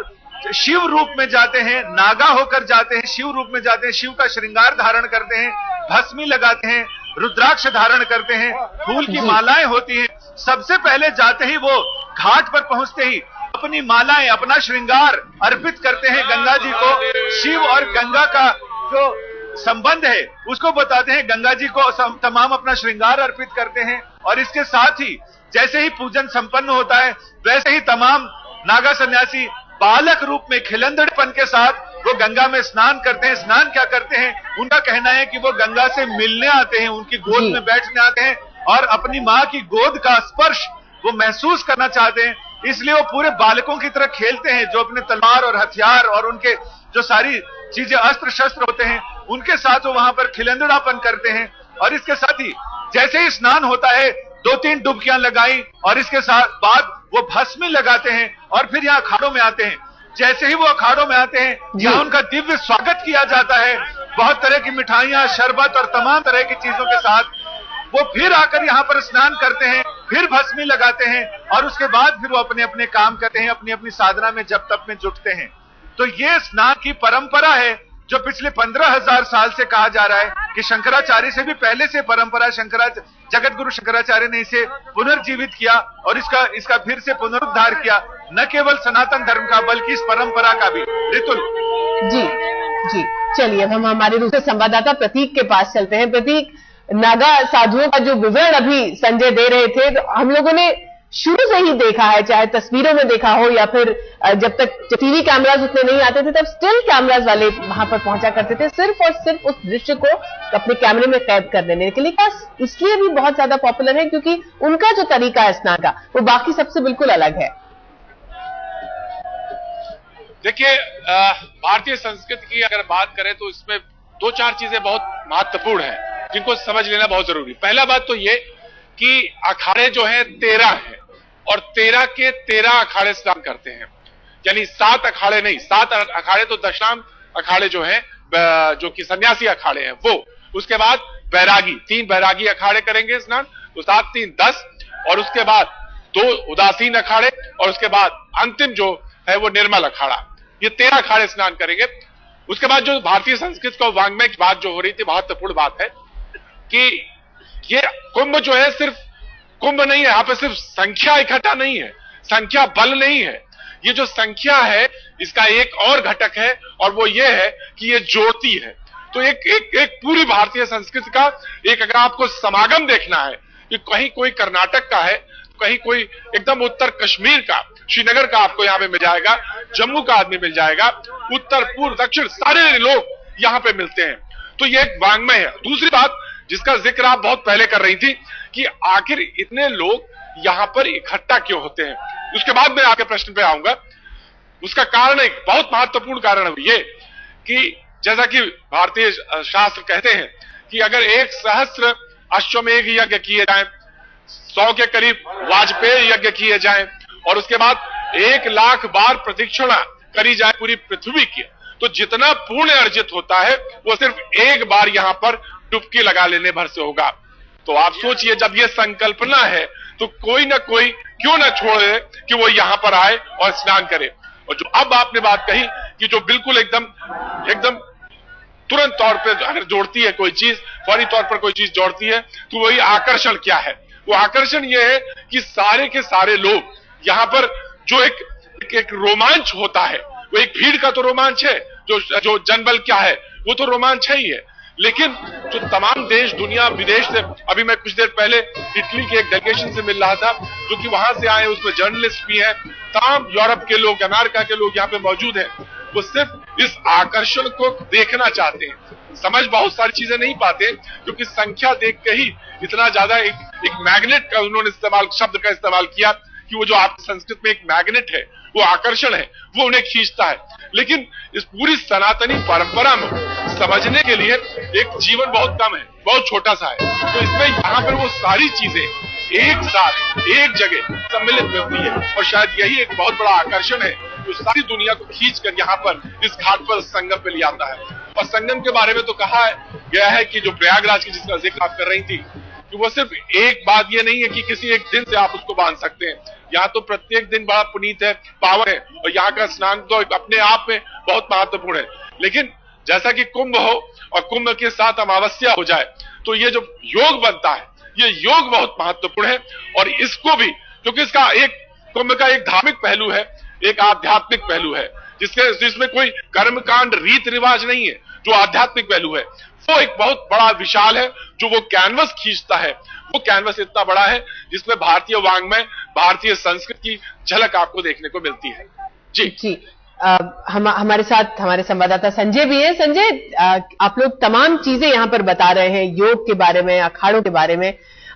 शिव रूप में जाते हैं, नागा होकर जाते हैं, शिव रूप में जाते हैं, शिव का श्रृंगार धारण करते हैं, भस्मी लगाते हैं, रुद्राक्ष धारण करते हैं, फूल की मालाएं होती हैं। सबसे पहले जाते ही वो घाट पर पहुंचते ही अपनी मालाएं, अपना श्रृंगार अर्पित करते हैं गंगा जी को। शिव और गंगा का जो संबंध है उसको बताते हैं, गंगा जी को तमाम अपना श्रृंगार अर्पित करते हैं। और इसके साथ ही जैसे ही पूजन संपन्न होता है, वैसे ही तमाम नागा सन्यासी बालक रूप में खिलंदड़पन के साथ वो गंगा में स्नान करते हैं। स्नान क्या करते हैं, उनका कहना है कि वो गंगा से मिलने आते हैं, उनकी गोद में बैठने आते हैं और अपनी माँ की गोद का स्पर्श वो महसूस करना चाहते हैं। इसलिए वो पूरे बालकों की तरह खेलते हैं, जो अपने तलवार और हथियार और उनके जो सारी चीजें अस्त्र शस्त्र होते हैं उनके साथ वो वहां पर खिलंदड़ापन करते हैं। और इसके साथ ही जैसे ही स्नान होता है, 2-3 डुबकियां लगाई और इसके साथ बाद वो भस्मी लगाते हैं और फिर यहाँ अखाड़ों में आते हैं। जैसे ही वो अखाड़ों में आते हैं, यहाँ उनका दिव्य स्वागत किया जाता है, बहुत तरह की मिठाइयां, शरबत और तमाम तरह की चीजों के साथ। वो फिर आकर यहाँ पर स्नान करते हैं, फिर भस्मी लगाते हैं और उसके बाद फिर वो अपने अपने काम करते हैं, अपनी अपनी साधना में जप तप में जुटते हैं। तो ये स्नान की परंपरा है जो पिछले 15,000 साल से कहा जा रहा है कि शंकराचार्य से भी पहले से परंपरा, जगत गुरु शंकराचार्य ने इसे पुनर्जीवित किया और इसका फिर से पुनरुद्धार किया, न केवल सनातन धर्म का बल्कि इस परंपरा का भी। ऋतुल जी जी, चलिए हम हमारे दूसरे संवाददाता प्रतीक के पास चलते हैं। प्रतीक, नागा साधुओं का जो विवरण अभी संजय दे रहे थे, तो हम लोगों ने शुरू से ही देखा है, चाहे तस्वीरों में देखा हो या फिर जब तक टीवी कैमरास उतने नहीं आते थे तब स्टिल कैमरास वाले वहां पर पहुंचा करते थे सिर्फ और सिर्फ उस दृश्य को अपने कैमरे में कैद कर देने के लिए। इसलिए भी बहुत ज्यादा पॉपुलर है क्योंकि उनका जो तरीका है स्नान का वो बाकी सबसे बिल्कुल अलग है। देखिए, भारतीय संस्कृति की अगर बात करें तो इसमें 2-4 चीजें बहुत महत्वपूर्ण हैं जिनको समझ लेना बहुत जरूरी। पहला बात तो ये कि अखाड़े जो है 13 हैं और 13 के 13 अखाड़े स्नान करते हैं, यानी 7 अखाड़े नहीं, 7 अखाड़े तो दशनाम अखाड़े जो हैं, जो कि सन्यासी अखाड़े हैं वो। उसके बाद बैरागी, 3 बैरागी अखाड़े करेंगे स्नान, तो 7 3 10, और उसके बाद 2 उदासीन अखाड़े, और उसके बाद अंतिम जो है वो निर्मल अखाड़ा। ये 13 अखाड़े स्नान करेंगे। उसके बाद जो भारतीय संस्कृति का वांग्मय की बात जो हो रही थी, महत्वपूर्ण बात है कि ये कुंभ जो है सिर्फ कुंभ नहीं है, यहां पे सिर्फ संख्या इकट्ठा नहीं है, संख्या बल नहीं है। ये जो संख्या है इसका एक और घटक है और वो ये है कि ये जोड़ती है। तो एक पूरी भारतीय संस्कृति का एक, अगर आपको समागम देखना है कि कहीं कोई कर्नाटक का है, कहीं कोई एकदम उत्तर कश्मीर का, श्रीनगर का आपको यहाँ पे मिल जाएगा, जम्मू का आदमी मिल जाएगा, उत्तर पूर्व दक्षिण सारे लोग यहाँ पे मिलते हैं। तो ये एक वांग्मय है। दूसरी बात जिसका जिक्र आप बहुत पहले कर रही थी कि आखिर इतने लोग यहाँ पर इकट्ठा क्यों होते हैं, उसके बाद मैं आपके प्रश्न पे आऊंगा। उसका कारण एक बहुत महत्वपूर्ण कारण है ये कि जैसा कि भारतीय शास्त्र कहते हैं कि अगर 1,000 अश्वमेघ यज्ञ किए जाएं, 100 के करीब वाजपेयी यज्ञ किए जाएं, और उसके बाद 1,00,000 बार प्रदक्षिणा करी जाए पूरी पृथ्वी की, तो जितना पुण्य अर्जित होता है वो सिर्फ एक बार यहाँ पर डुबकी लगा लेने भर से होगा। तो आप सोचिए, जब ये संकल्पना है तो कोई ना कोई क्यों ना छोड़े कि वो यहाँ पर आए और स्नान करे। और जो अब आपने बात कही कि जो बिल्कुल एकदम तुरंत तौर पे अगर जोड़ती है कोई चीज, फौरी तौर पर कोई चीज जोड़ती है, तो वही आकर्षण क्या है? वो आकर्षण ये है कि सारे के सारे लोग यहाँ पर जो एक रोमांच होता है, वो एक भीड़ का तो रोमांच है, जो जनबल क्या है वो तो रोमांच है ही है, लेकिन जो तमाम देश दुनिया विदेश से, अभी मैं कुछ देर पहले इटली के एक डेलीगेशन से मिल रहा था जो कि वहां से आए, उसमें जर्नलिस्ट भी हैं, तमाम यूरोप के लोग, अमेरिका के लोग यहाँ पे मौजूद हैं। वो सिर्फ इस आकर्षण को देखना चाहते हैं, समझ बहुत सारी चीजें नहीं पाते क्योंकि संख्या देख के ही इतना ज्यादा एक मैग्नेट का उन्होंने शब्द का इस्तेमाल किया कि वो जो आपकी संस्कृत में एक मैग्नेट है, वो आकर्षण है, वो उन्हें खींचता है। लेकिन इस पूरी सनातनी परंपरा में समझने के लिए एक जीवन बहुत कम है, बहुत छोटा सा है। तो इसमें यहाँ पर वो सारी चीजें एक साथ एक जगह सम्मिलित मिलती है और शायद यही एक बहुत बड़ा आकर्षण है जो सारी दुनिया को खींचकर यहाँ पर इस घाट पर संगम पे ले आता है। और संगम के बारे में तो कहा गया है कि जो प्रयागराज की जिसका जिक्र आप कर रही थी कि वो सिर्फ एक बात ये नहीं है कि किसी एक दिन से आप उसको बांध सकते हैं, यहाँ तो प्रत्येक दिन बड़ा पुनीत है, पावन है, और यहाँ का स्नान तो अपने आप में बहुत महत्वपूर्ण है। लेकिन जैसा कि कुंभ हो और कुंभ के साथ अमावस्या हो जाए तो ये जो योग बनता है, ये योग बहुत महत्वपूर्ण है। और इसको भी, क्योंकि इसका एक कुंभ का एक धार्मिक पहलू है, एक आध्यात्मिक पहलू है, जिसमें कोई कर्मकांड रीत रिवाज नहीं है, जो आध्यात्मिक पहलू है वो एक बहुत बड़ा विशाल है, जो वो कैनवस खींचता है। वो कैनवस इतना बड़ा है जिसमें भारतीय वांग्मय, भारतीय संस्कृति की झलक आपको देखने को मिलती है। जी हमारे साथ हमारे संवाददाता संजय भी है। संजय, आप लोग तमाम चीजें यहाँ पर बता रहे हैं, योग के बारे में, अखाड़ों के बारे में।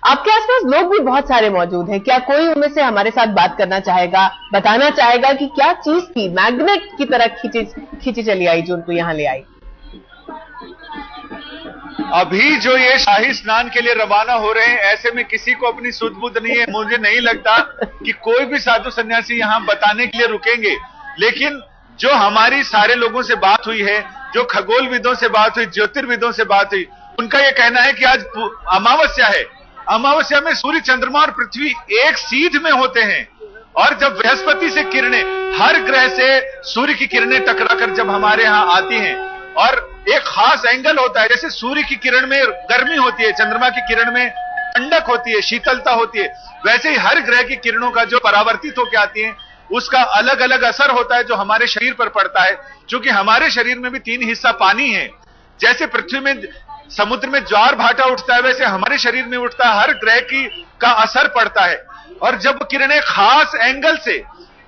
आपके आसपास लोग भी बहुत सारे मौजूद हैं, क्या कोई उनमें से हमारे साथ बात करना चाहेगा, बताना चाहेगा कि क्या चीज थी मैग्नेट की तरह खींची चली आई जो उनको यहाँ ले आई? अभी जो ये शाही स्नान के लिए रवाना हो रहे हैं, ऐसे में किसी को अपनी सुध बुध नहीं है। मुझे नहीं लगता कि कोई भी साधु सन्यासी यहाँ बताने के लिए रुकेंगे। लेकिन जो हमारी सारे लोगों से बात हुई है, जो खगोलविदों से बात हुई, ज्योतिर्विदों से बात हुई, उनका यह कहना है कि आज अमावस्या है। अमावस्या में सूर्य, चंद्रमा और पृथ्वी एक सीध में होते हैं, और जब बृहस्पति से किरणें हर ग्रह से सूर्य की किरणें टकराकर जब हमारे यहाँ आती हैं और एक खास एंगल होता है, जैसे सूर्य की किरण में गर्मी होती है, चंद्रमा की किरण में ठंडक होती है, शीतलता होती है, वैसे ही हर ग्रह की किरणों का जो परावर्तित होकर आती है उसका अलग अलग असर होता है जो हमारे शरीर पर पड़ता है। क्योंकि हमारे शरीर में भी 3 हिस्सा पानी है, जैसे पृथ्वी में समुद्र में ज्वार भाटा उठता है वैसे हमारे शरीर में उठता है, हर ग्रह का असर पड़ता है। और जब किरणें खास एंगल से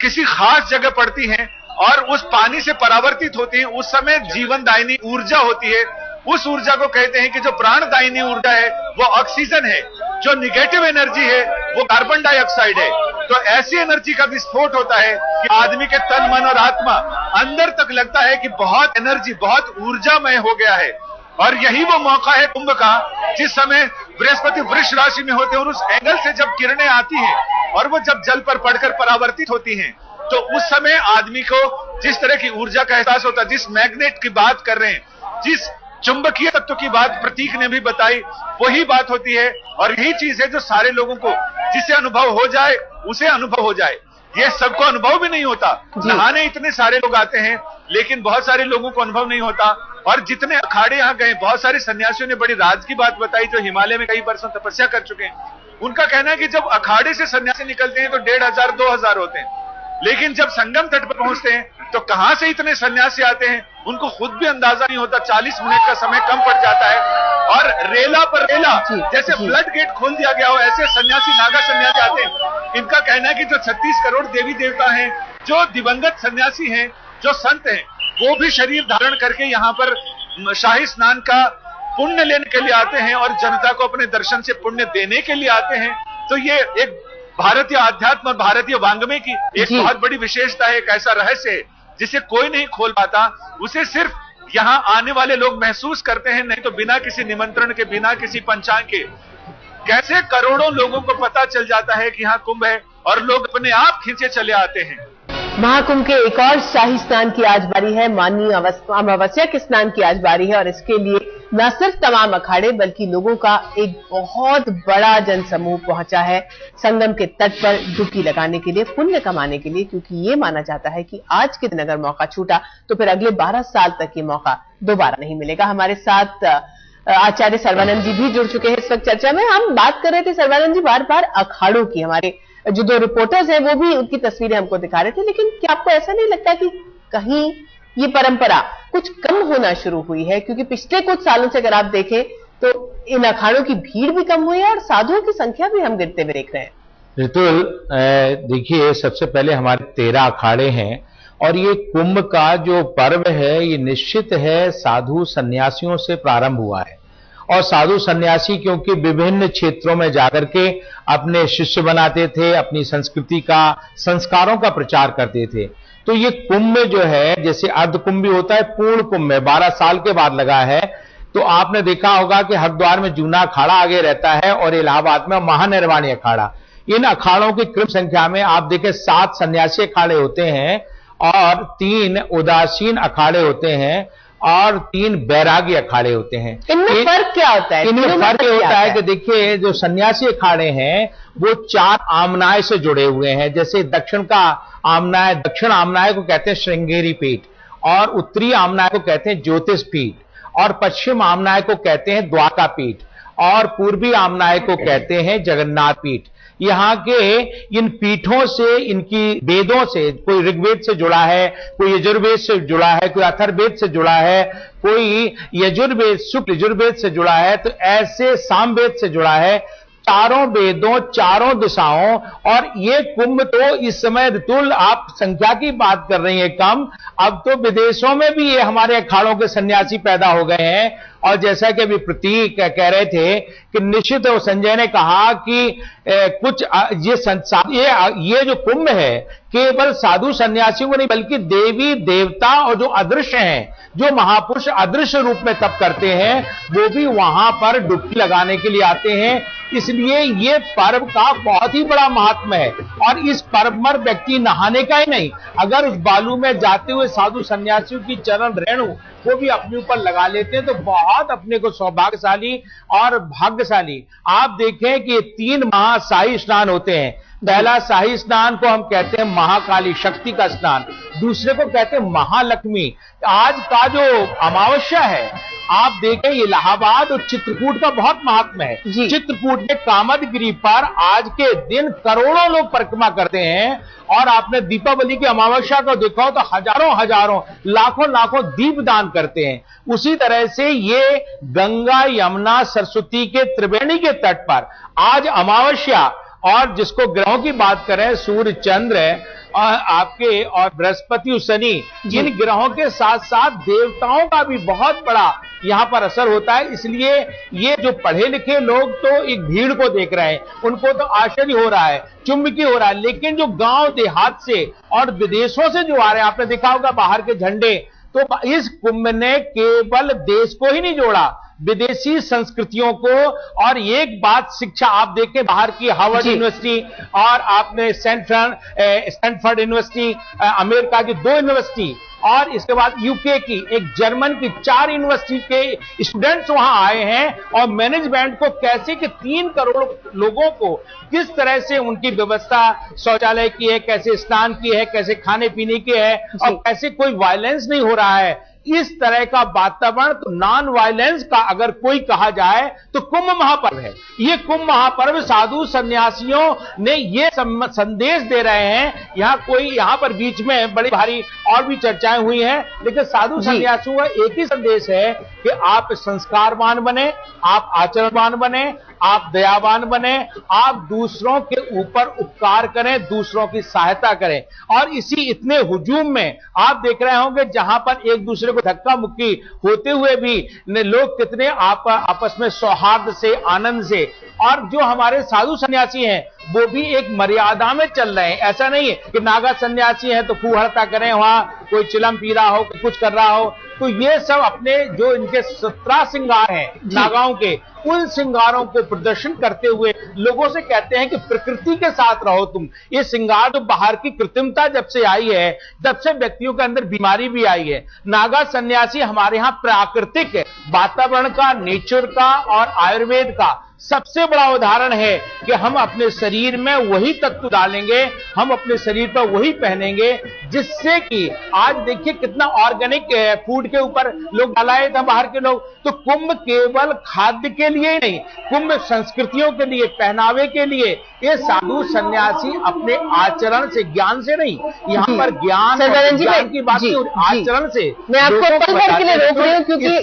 किसी खास जगह पड़ती हैं और उस पानी से परावर्तित होती हैं, उस समय जीवनदायिनी ऊर्जा होती है। उस ऊर्जा को कहते हैं कि जो प्राणदायिनी ऊर्जा है वो ऑक्सीजन है, जो निगेटिव एनर्जी है वो कार्बन डाइऑक्साइड है। तो ऐसी एनर्जी का विस्फोट होता है कि आदमी के तन मन और आत्मा अंदर तक लगता है कि बहुत एनर्जी, बहुत ऊर्जामय हो गया है। और यही वो मौका है कुंभ का, जिस समय बृहस्पति वृष राशि में होते हैं और उस एंगल से जब किरणें आती हैं और वो जब जल पर पड़कर परावर्तित होती हैं, तो उस समय आदमी को जिस तरह की ऊर्जा का एहसास होता है, जिस मैग्नेट की बात कर रहे हैं, जिस चुंबकीय तत्व की बात प्रतीक ने भी बताई, वही बात होती है। और यही चीज है जो सारे लोगों को, जिसे अनुभव हो जाए उसे अनुभव हो जाए। ये सबको अनुभव भी नहीं होता, नहाने इतने सारे लोग आते हैं लेकिन बहुत सारे लोगों को अनुभव नहीं होता। और जितने अखाड़े यहाँ गए, बहुत सारे सन्यासियों ने बड़ी राज की बात बताई जो हिमालय में कई बरसों तपस्या कर चुके हैं। उनका कहना है कि जब अखाड़े से सन्यासी निकलते हैं तो 1500-2000 होते हैं, लेकिन जब संगम तट पर पहुंचते हैं तो कहां से इतने सन्यासी आते हैं उनको खुद भी अंदाजा नहीं होता। 40 मिनट का समय कम पड़ जाता है और रेला पर रेला, जैसे फ्लड गेट खोल दिया गया हो, ऐसे सन्यासी, नागा सन्यासी आते हैं। इनका कहना है कि जो 36 करोड़ देवी देवता हैं, जो दिवंगत सन्यासी हैं, जो संत हैं, वो भी शरीर धारण करके यहाँ पर शाही स्नान का पुण्य लेने के लिए आते हैं और जनता को अपने दर्शन से पुण्य देने के लिए आते हैं। तो ये एक भारतीय अध्यात्म और भारतीय वांग्मय की एक बहुत बड़ी विशेषता है, एक ऐसा रहस्य है जिसे कोई नहीं खोल पाता। उसे सिर्फ यहाँ आने वाले लोग महसूस करते हैं, नहीं तो बिना किसी निमंत्रण के, बिना किसी पंचांग के कैसे करोड़ों लोगों को पता चल जाता है कि यहाँ कुंभ है और लोग अपने आप खींचे चले आते हैं। महाकुंभ के एक और शाही स्नान की आज बारी है। माननीय अमावस्या के स्नान की आज बारी है और इसके लिए न सिर्फ तमाम अखाड़े बल्कि लोगों का एक बहुत बड़ा जनसमूह पहुंचा है संगम के तट पर डुबकी लगाने के लिए, पुण्य कमाने के लिए, क्योंकि ये माना जाता है कि आज के दिन अगर मौका छूटा तो फिर अगले 12 साल तक ये मौका दोबारा नहीं मिलेगा। हमारे साथ आचार्य सर्वानंद जी भी जुड़ चुके हैं इस वक्त चर्चा में। हम बात कर रहे थे सर्वानंद जी बार बार अखाड़ों की, हमारे जो 2 रिपोर्टर्स हैं वो भी उनकी तस्वीरें हमको दिखा रहे थे, लेकिन क्या आपको ऐसा नहीं लगता कि कहीं ये परंपरा कुछ कम होना शुरू हुई है? क्योंकि पिछले कुछ सालों से अगर आप देखें तो इन अखाड़ों की भीड़ भी कम हुई है और साधुओं की संख्या भी हम गिरते हुए देख रहे हैं। बिल्कुल, देखिए सबसे पहले हमारे 13 अखाड़े हैं और ये कुंभ का जो पर्व है ये निश्चित है साधु सन्यासियों से प्रारंभ हुआ है। और साधु सन्यासी क्योंकि विभिन्न क्षेत्रों में जाकर के अपने शिष्य बनाते थे, अपनी संस्कृति का, संस्कारों का प्रचार करते थे। तो ये कुंभ जो है, जैसे अर्ध कुंभ भी होता है, पूर्ण कुंभ में 12 साल के बाद लगा है। तो आपने देखा होगा कि हरिद्वार में जूना अखाड़ा आगे रहता है और इलाहाबाद में महानिर्वाणी अखाड़ा। इन अखाड़ों की क्रम संख्या में आप देखें 7 सन्यासी अखाड़े होते हैं और 3 उदासीन अखाड़े होते हैं और 3 बैरागी अखाड़े होते हैं। इनमें फर्क क्या होता है? इनमें फर्क ये होता है कि देखिए जो सन्यासी अखाड़े हैं वो 4 आमनाय से जुड़े हुए हैं। जैसे दक्षिण का आमनाय, दक्षिण आमनाय को कहते हैं श्रृंगेरी पीठ, और उत्तरी आमनाय को कहते हैं ज्योतिष पीठ, और पश्चिम आमनाय को कहते हैं द्वारका पीठ, और पूर्वी आमनाय को कहते हैं जगन्नाथ पीठ। यहाँ के इन पीठों से, इनकी वेदों से, कोई ऋग्वेद से जुड़ा है, कोई यजुर्वेद से जुड़ा है, कोई अथर्ववेद से जुड़ा है, कोई यजुर्वेद, शुक्ल यजुर्वेद से जुड़ा है, तो ऐसे सामवेद से जुड़ा है। चारों वेदों, चारों दिशाओं। और ये कुंभ तो इस समय ऋतुल, आप संख्या की बात कर रही हैं कम, अब तो विदेशों में भी ये हमारे अखाड़ों के सन्यासी पैदा हो गए हैं। और जैसा कि अभी प्रतीक कह रहे थे कि निश्चित संजय ने कहा कि कुछ ये जो कुंभ है केवल साधु सन्यासियों को नहीं बल्कि देवी देवता और जो अदृश्य हैं, जो महापुरुष अदृश्य रूप में तप करते हैं, वो भी वहां पर डुबकी लगाने के लिए आते हैं। इसलिए ये पर्व का बहुत ही बड़ा महात्मा है। और इस पर्व में व्यक्ति नहाने का ही नहीं, अगर उस बालू में जाते हुए साधु सन्यासियों की चरण रेणु वो भी अपने ऊपर लगा लेते हैं तो बहुत अपने को सौभाग्यशाली और भाग्यशाली। आप देखें कि 3 महाशाही स्नान होते हैं। पहला शाही स्नान को हम कहते हैं महाकाली शक्ति का स्नान, दूसरे को कहते हैं महालक्ष्मी। आज का जो अमावस्या है, आप देखें इलाहाबाद और चित्रकूट का बहुत महात्म है। चित्रकूट में कामदगिरी पर आज के दिन करोड़ों लोग परिक्रमा करते हैं, और आपने दीपावली की अमावस्या को देखा हो तो हजारों हजारों लाखों लाखों दीप दान करते हैं। उसी तरह से ये गंगा यमुना सरस्वती के त्रिवेणी के तट पर आज अमावस्या, और जिसको ग्रहों की बात करें, सूर्य चंद्र और आपके और बृहस्पति शनि, इन ग्रहों के साथ साथ देवताओं का भी बहुत बड़ा यहां पर असर होता है। इसलिए ये जो पढ़े लिखे लोग तो एक भीड़ को देख रहे हैं, उनको तो आश्चर्य हो रहा है, चुंबकीय हो रहा है, लेकिन जो गांव देहात से और विदेशों से जो आ रहे हैं, आपने देखा होगा बाहर के झंडे, तो इस कुंभ ने केवल देश को ही नहीं जोड़ा, विदेशी संस्कृतियों को। और एक बात शिक्षा आप देखें, बाहर की हार्वर्ड यूनिवर्सिटी और आपने स्टैनफोर्ड यूनिवर्सिटी, अमेरिका की 2 यूनिवर्सिटी, और इसके बाद यूके की, एक जर्मन की, 4 यूनिवर्सिटी के स्टूडेंट्स वहां आए हैं, और मैनेजमेंट को कैसे कि 3 करोड़ लोगों को किस तरह से उनकी व्यवस्था शौचालय की है, कैसे स्नान की है, कैसे खाने पीने की है, और कैसे कोई वायलेंस नहीं हो रहा है, इस तरह का वातावरण। तो नॉन वायलेंस का अगर कोई कहा जाए तो कुंभ महापर्व है। ये कुंभ महापर्व साधु सन्यासियों ने ये संदेश दे रहे हैं। यहां पर बीच में बड़ी भारी और भी चर्चाएं हुई हैं, लेकिन साधु सन्यासियों का एक ही संदेश है कि आप संस्कारवान बने, आप आचरणवान बने, आप दयावान बने, आप दूसरों के ऊपर उपकार करें, दूसरों की सहायता करें। और इसी इतने हुजूम में आप देख रहे होंगे जहां पर एक दूसरे को धक्का मुक्की होते हुए भी लोग कितने आपस में सौहार्द से, आनंद से, और जो हमारे साधु सन्यासी हैं वो भी एक मर्यादा में चल रहे हैं। ऐसा नहीं है कि नागा सन्यासी हैं तो खूब हड़ता करें, वहां कोई चिलम पी रहा हो, कुछ कर रहा हो। तो ये सब अपने जो इनके 17 श्रृंगार हैं नागाओं के, उन श्रृंगारों को प्रदर्शन करते हुए लोगों से कहते हैं कि प्रकृति के साथ रहो तुम। ये श्रृंगार जो बाहर की कृत्रिमता जब से आई है, तब से व्यक्तियों के अंदर बीमारी भी आई है। नागा सन्यासी हमारे यहां प्राकृतिक वातावरण का, नेचर का और आयुर्वेद का सबसे बड़ा उदाहरण है कि हम अपने शरीर में वही तत्व डालेंगे, हम अपने शरीर पर वही पहनेंगे, जिससे कि आज देखिए कितना ऑर्गेनिक फूड के ऊपर लोग डालाए थे बाहर के लोग। तो कुंभ केवल खाद्य के लिए नहीं, कुंभ संस्कृतियों के लिए, पहनावे के लिए। ये साधु सन्यासी अपने आचरण से, ज्ञान से नहीं, यहाँ पर ज्ञान की बात नहीं, आचरण से। मैं आपको पल भर के लिए रोक रही हूं क्योंकि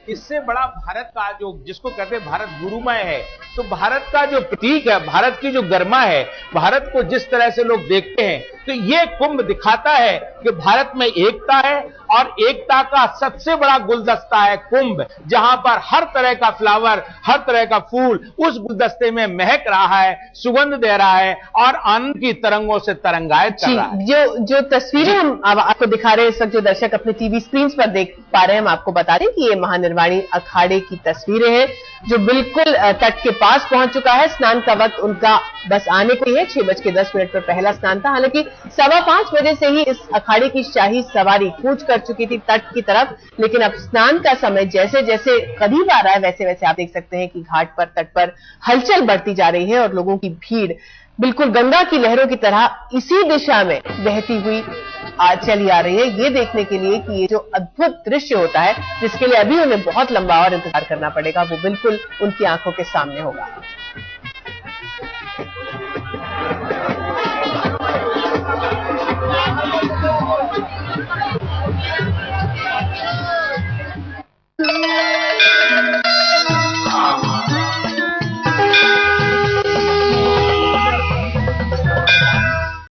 इससे बड़ा भारत का जो, जिसको कहते हैं भारत गुरुमय है, तो भारत का जो प्रतीक है, भारत की जो गरिमा है, भारत को जिस तरह से लोग देखते हैं, तो ये कुंभ दिखाता है कि भारत में एकता है, और एकता का सबसे बड़ा गुलदस्ता है कुंभ, जहां पर हर तरह का फ्लावर, हर तरह का फूल उस गुलदस्ते में महक रहा है, सुगंध दे रहा है, और आनंद की तरंगों से तरंगायत कर रहा है। जो तस्वीरें हम आपको दिखा रहे हैं इस वक्त, जो दर्शक अपने टीवी स्क्रीन पर देख पा रहे हैं, हम आपको बता दें कि ये महानिर्वाणी अखाड़े की तस्वीरें हैं, जो बिल्कुल तट के पास पहुंच चुका है। स्नान का वक्त उनका बस आने को ही है। 6:10 पर पहला स्नान था। हालांकि 5:15 बजे से ही इस अखाड़े की शाही सवारी कूच कर चुकी थी तट की तरफ, लेकिन अब स्नान का समय जैसे जैसे करीब आ रहा है, वैसे वैसे आप देख सकते हैं कि घाट पर, तट पर हलचल बढ़ती जा रही है, और लोगों की भीड़ बिल्कुल गंगा की लहरों की तरह इसी दिशा में बहती हुई चली आ रही है, ये देखने के लिए कि ये जो अद्भुत दृश्य होता है, जिसके लिए अभी उन्हें बहुत लंबा और इंतजार करना पड़ेगा, वो बिल्कुल उनकी आंखों के सामने होगा।